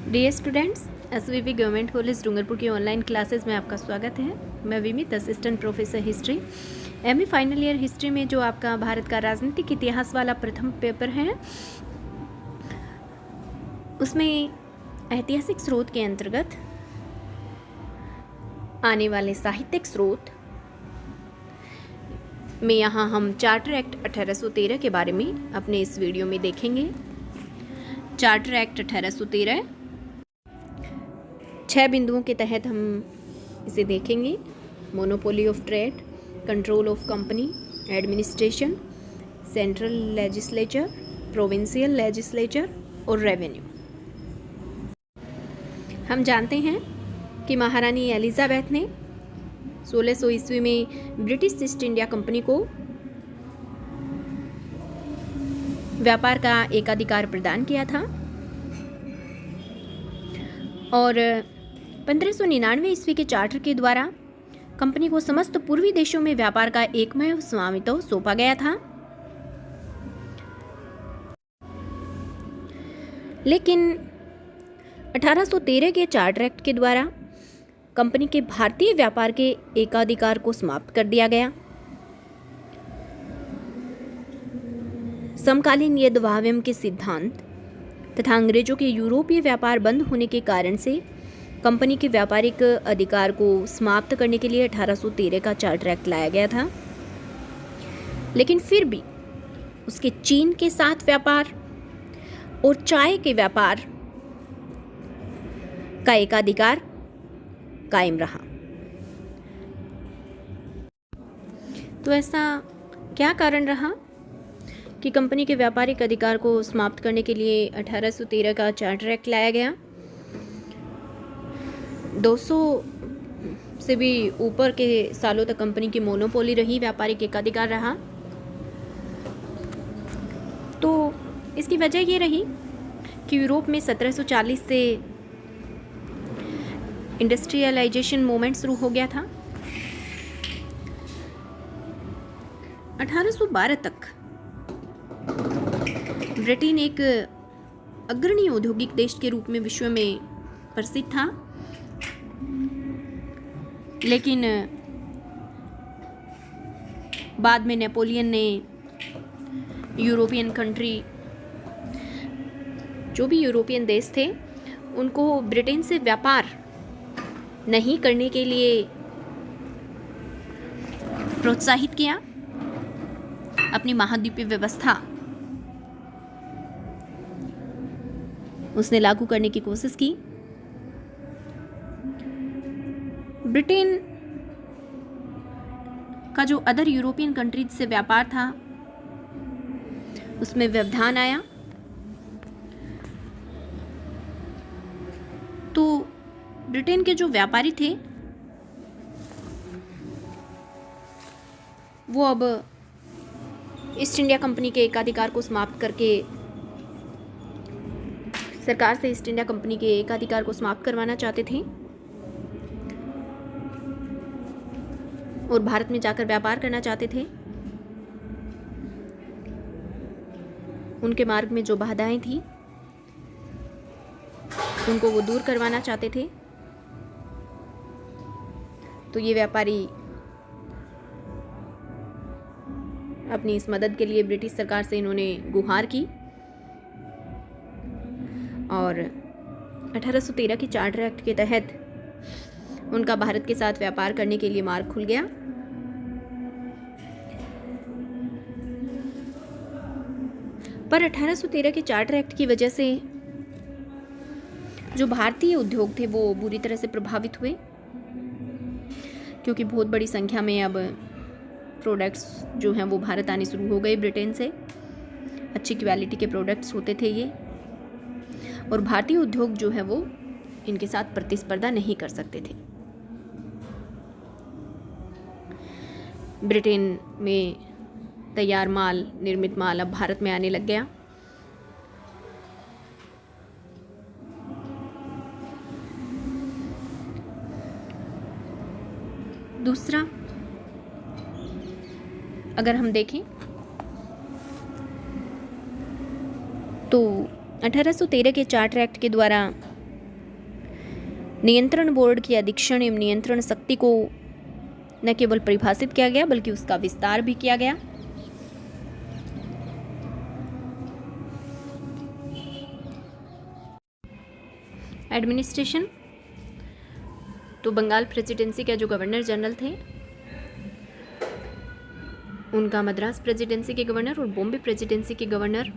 Dear students, SVP government college Dungarpur की online classes में आपका स्वागत है। मैं Vimit, assistant professor history, MA final year history में जो आपका भारत का राजनीतिक इतिहास वाला प्रथम पेपर है, उसमें ऐतिहासिक स्रोत के अंतर्गत आने वाले साहित्यिक स्रोत में यहाँ हम चार्टर एक्ट 1813 के बारे में अपने इस वीडियो में देखेंगे। चार्टर एक्ट 1813 6 बिंदुओं के तहत हम इसे देखेंगे। Monopoly of trade, control of company, administration, central legislature, provincial legislature और रेवेन्यू। हम जानते हैं कि महारानी एलिजाबेथ ने 1600 ईस्वी में ब्रिटिश ईस्ट इंडिया कंपनी को व्यापार का एकाधिकार प्रदान किया था और 1599 ईस्वी के चार्टर के द्वारा कंपनी को समस्त पूर्वी देशों में व्यापार का एकमेव स्वामित्व सौंपा गया था। लेकिन 1813 के चार्टर एक्ट के द्वारा कंपनी के भारतीय व्यापार के एकाधिकार को समाप्त कर दिया गया। समकालीन यदवावयम के सिद्धांत तथा अंग्रेजों के यूरोपीय व्यापार बंद होने के कारण से कंपनी के व्यापारिक अधिकार को समाप्त करने के लिए 1813 का चार्टर एक्ट लाया गया था। लेकिन फिर भी उसके चीन के साथ व्यापार और चाय के व्यापार का एकाधिकार कायम रहा। तो ऐसा क्या कारण रहा कि कंपनी के व्यापारिक अधिकार को समाप्त करने के लिए 1813 का चार्टर एक्ट लाया गया? 200 से भी ऊपर के सालों तक कंपनी की मोनोपोली रही, व्यापारिक एकाधिकार रहा। तो इसकी वजह ये रही कि यूरोप में 1740 से इंडस्ट्रियलाइजेशन मूवमेंट शुरू हो गया था। 1812 तक ब्रिटेन एक अग्रणी औद्योगिक देश के रूप में विश्व में प्रसिद्ध था। लेकिन बाद में नेपोलियन ने यूरोपियन कंट्री, जो भी यूरोपियन देश थे, उनको ब्रिटेन से व्यापार नहीं करने के लिए प्रोत्साहित किया। अपनी महाद्वीपीय व्यवस्था उसने लागू करने की कोशिश की। ब्रिटेन का जो अदर यूरोपियन कंट्रीज से व्यापार था, उसमें व्यवधान आया। तो ब्रिटेन के जो व्यापारी थे वो अब ईस्ट इंडिया कंपनी के एकाधिकार को समाप्त करके सरकार से ईस्ट इंडिया कंपनी के एकाधिकार को समाप्त करवाना चाहते थे और भारत में जाकर व्यापार करना चाहते थे। उनके मार्ग में जो बाधाएं थी उनको वो दूर करवाना चाहते थे। तो ये व्यापारी अपनी इस मदद के लिए ब्रिटिश सरकार से इन्होंने गुहार की और 1813 के चार्टर एक्ट के तहत उनका भारत के साथ व्यापार करने के लिए मार्ग खुल गया। पर 1813 के चार्टर एक्ट की वजह से जो भारतीय उद्योग थे वो बुरी तरह से प्रभावित हुए, क्योंकि बहुत बड़ी संख्या में अब प्रोडक्ट्स जो हैं वो भारत आने शुरू हो गए ब्रिटेन से। अच्छी क्वालिटी के प्रोडक्ट्स होते थे ये, और भारतीय उद्योग जो है वो इनके साथ प्रतिस्पर्धा नहीं कर सकते थे। ब्रिटेन में तैयार माल, निर्मित माल अब भारत में आने लग गया। दूसरा, अगर हम देखें तो 1813 के चार्टर एक्ट के द्वारा नियंत्रण बोर्ड की अधीक्षण एवं नियंत्रण शक्ति को न केवल परिभाषित किया गया बल्कि उसका विस्तार भी किया गया। एडमिनिस्ट्रेशन, तो बंगाल प्रेसिडेंसी के जो गवर्नर जनरल थे उनका मद्रास प्रेसिडेंसी के गवर्नर और बॉम्बे प्रेसिडेंसी के गवर्नर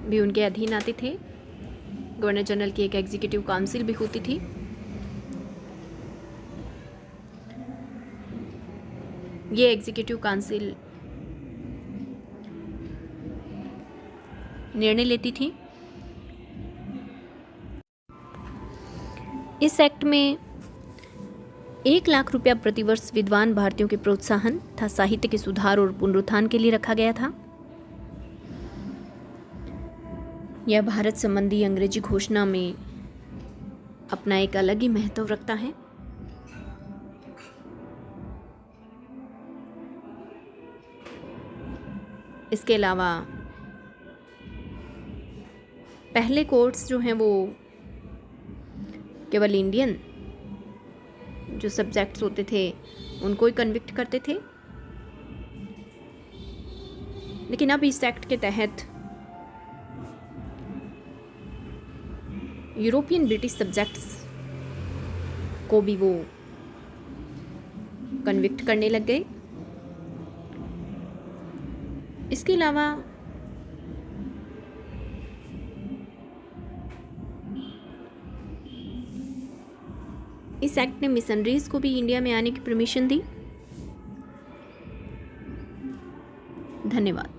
भी उनके अधीन आते थे। गवर्नर जनरल की एक एग्जीक्यूटिव काउंसिल भी होती थी। ये एग्जीक्यूटिव काउंसिल निर्णय लेती थी। इस एक्ट में 1 लाख रुपया प्रतिवर्ष विद्वान भारतीयों के प्रोत्साहन तथा साहित्य के सुधार और पुनरुत्थान के लिए रखा गया था। यह भारत संबंधी अंग्रेजी घोषणा में अपना एक अलग ही महत्व रखता है। इसके अलावा पहले कोर्ट्स जो हैं वो केवल इंडियन जो सब्जेक्ट्स होते थे उनको ही कन्विक्ट करते थे, लेकिन अब इस एक्ट के तहत यूरोपियन ब्रिटिश सब्जेक्ट्स को भी वो कन्विक्ट करने लग गए। इसके अलावा इस एक्ट ने मिशनरीज को भी इंडिया में आने की परमिशन दी। धन्यवाद।